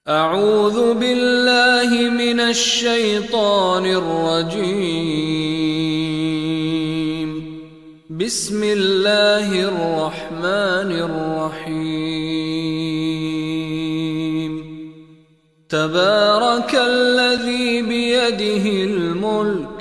أعوذ بالله من الشيطان الرجيم. بسم الله الرحمن الرحيم. تبارك الذي بيده الملك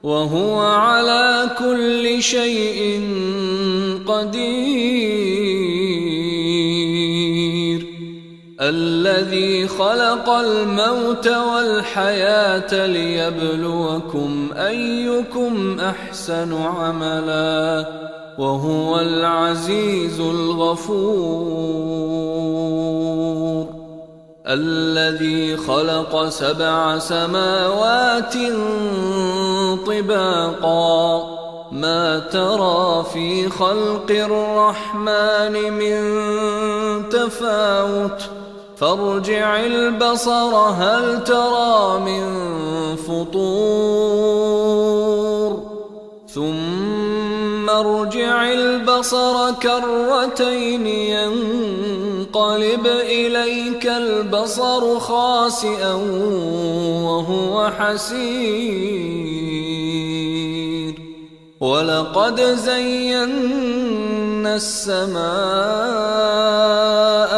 وهو على كل شيء قدير، الذي خلق الموت والحياة ليبلوكم أيكم أحسن عملا وهو العزيز الغفور. الذي خلق 7 سماوات طباقا، ما ترى في خلق الرحمن من تفاوت، فارجع البصر هل ترى من فطور، ثم ارجع البصر كرتين ينقلب إليك البصر خاسئا وهو حسير. ولقد زينا السماء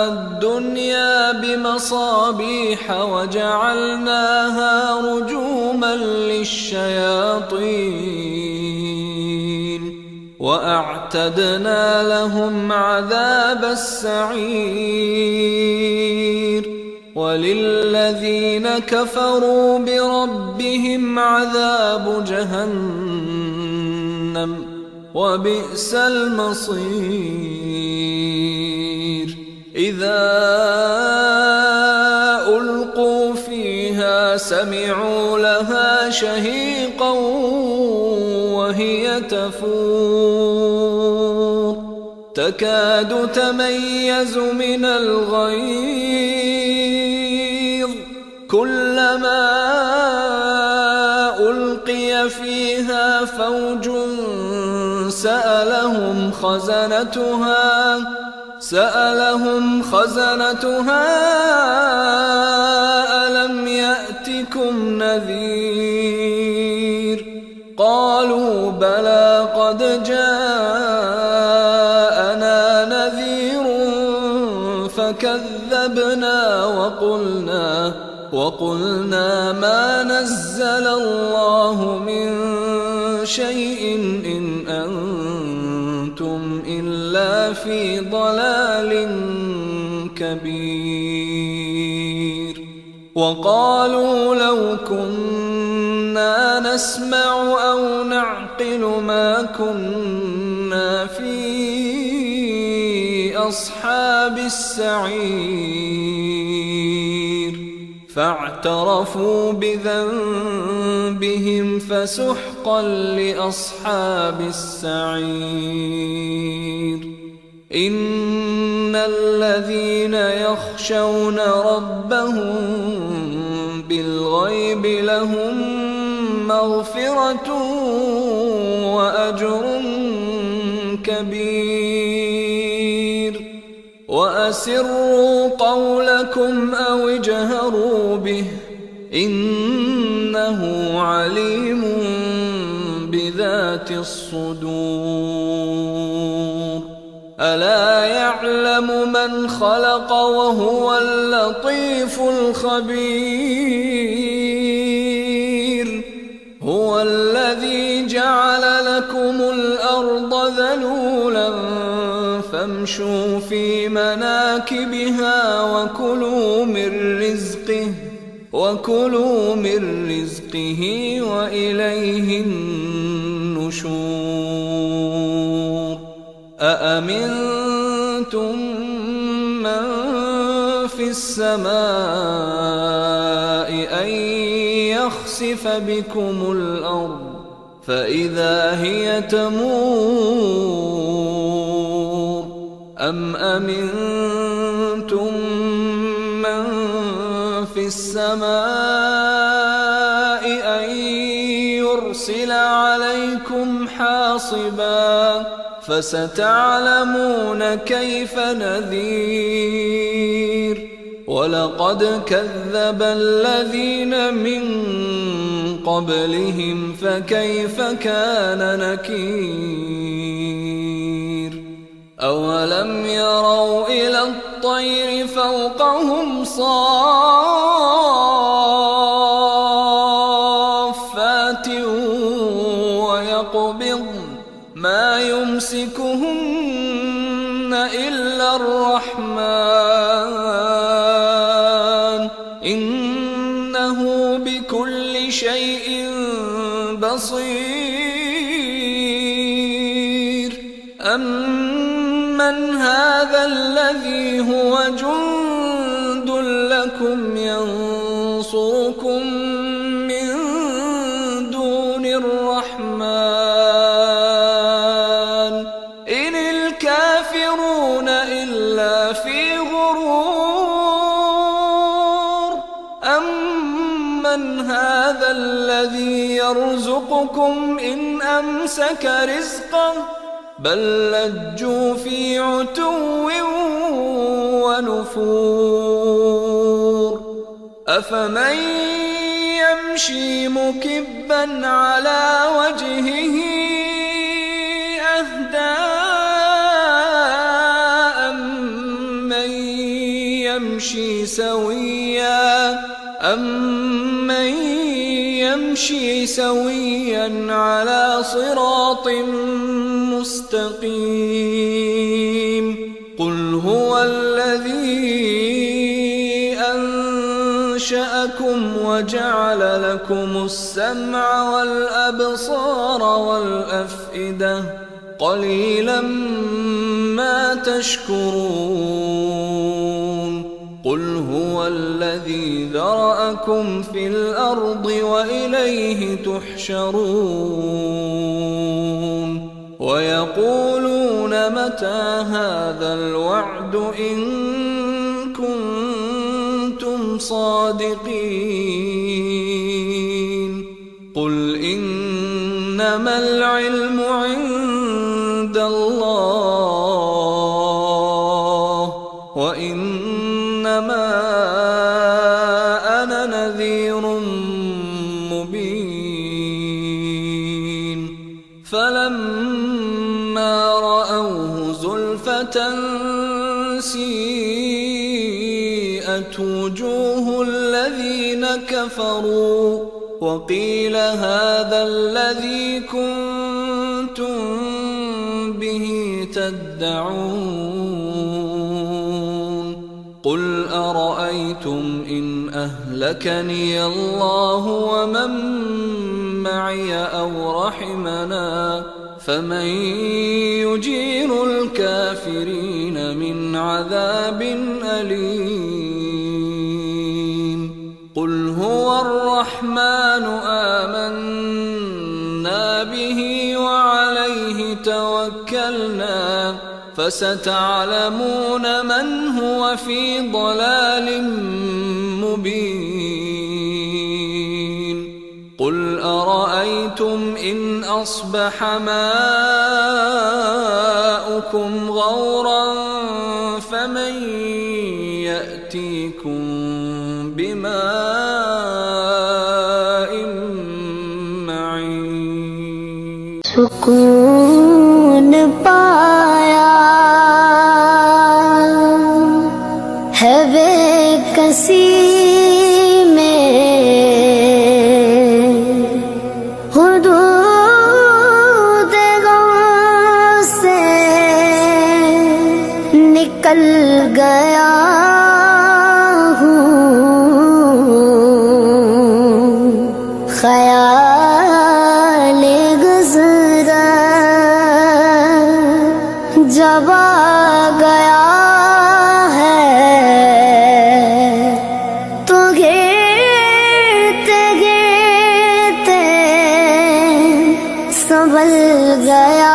الدنيا بمصابيح وجعلناها رجوما للشياطين وأعتدنا لهم عذاب السعير. وللذين كفروا بربهم عذاب جهنم وبئس المصير. إذا ألقوا فيها سمعوا لها شهيقا وهي تفور، تكاد تميز من الغيظ، كلما ألقي فيها فوج سألهم خزنتها ألم يأتكم نذير؟ قالوا بلى قد جاءنا نذير فكذبنا وقلنا ما نزل الله من شيء إن أنتم إلا في ضلال كبير. وقالوا لو كنا نسمع أو نعقل ما كنا في أصحاب السعير. فاعترفوا بذنبهم فسحقا لأصحاب السعير. إن الذين يخشون ربهم بالغيب لهم مغفرة وأجر كبير. وأسروا قولكم أو اجهروا به إنه عليم بذات الصدور. ألا يعلم من خلق وهو اللطيف الخبير. هو الذي جعل لكم الأرض ذلولا فامشوا في مناكبها وكلوا من رزقه وإليه النشور. أأمنتم من في السماء أن يخسف بكم الأرض فإذا هي تمور، أم أمنتم من في السماء أن يرسل عليكم حاصبا فستعلمون كيف نذير. ولقد كذب الذين من قبلهم فكيف كان نكير أولم يروا إلى الطير فوقهم صافات ويقبضن ما يمسكهن إلا الرحمن إنه بكل شيء بصير أمن هذا الذي هو جند لكم ينصركم من دون الرحمن إن الكافرون إلا في غرور أمن هذا الذي يرزقكم إن أمسك رزقه بل لجوا في عتو ونفور أفمن يمشي مكبا على وجهه أهدى أمن يمشي سويا على صراط مستقيم قل هو الذي أنشأكم وجعل لكم السمع والأبصار والأفئدة قليلا ما تشكرون قل هو الذي ذرأكم في الأرض وإليه تحشرون ويقولون متى هذا الوعد إن كنتم صادقين قل إنما العلم عند الله وإنما أنا نذير مبين فلما رأوه زلفة سيئت وجوه الذين كفروا وقيل هذا الذي كنتم به تدعون قل أرأيتم إن أهلكني الله ومن معي أو رحمنا فمن يجير الكافرين من عذاب أليم قل هو الرحمن آمنا به وعليه توكلنا فستعلمون من هو في ضلال مبين قل أرأيتم إن أصبح ماؤكم غورا فمن يأتيكم بماء معين सुकून पाया है बेकसी में हुदूद गम से निकल गया हूँ ख्याल गुज़रा जब आ गया है तो घेरते घेरते संभल गया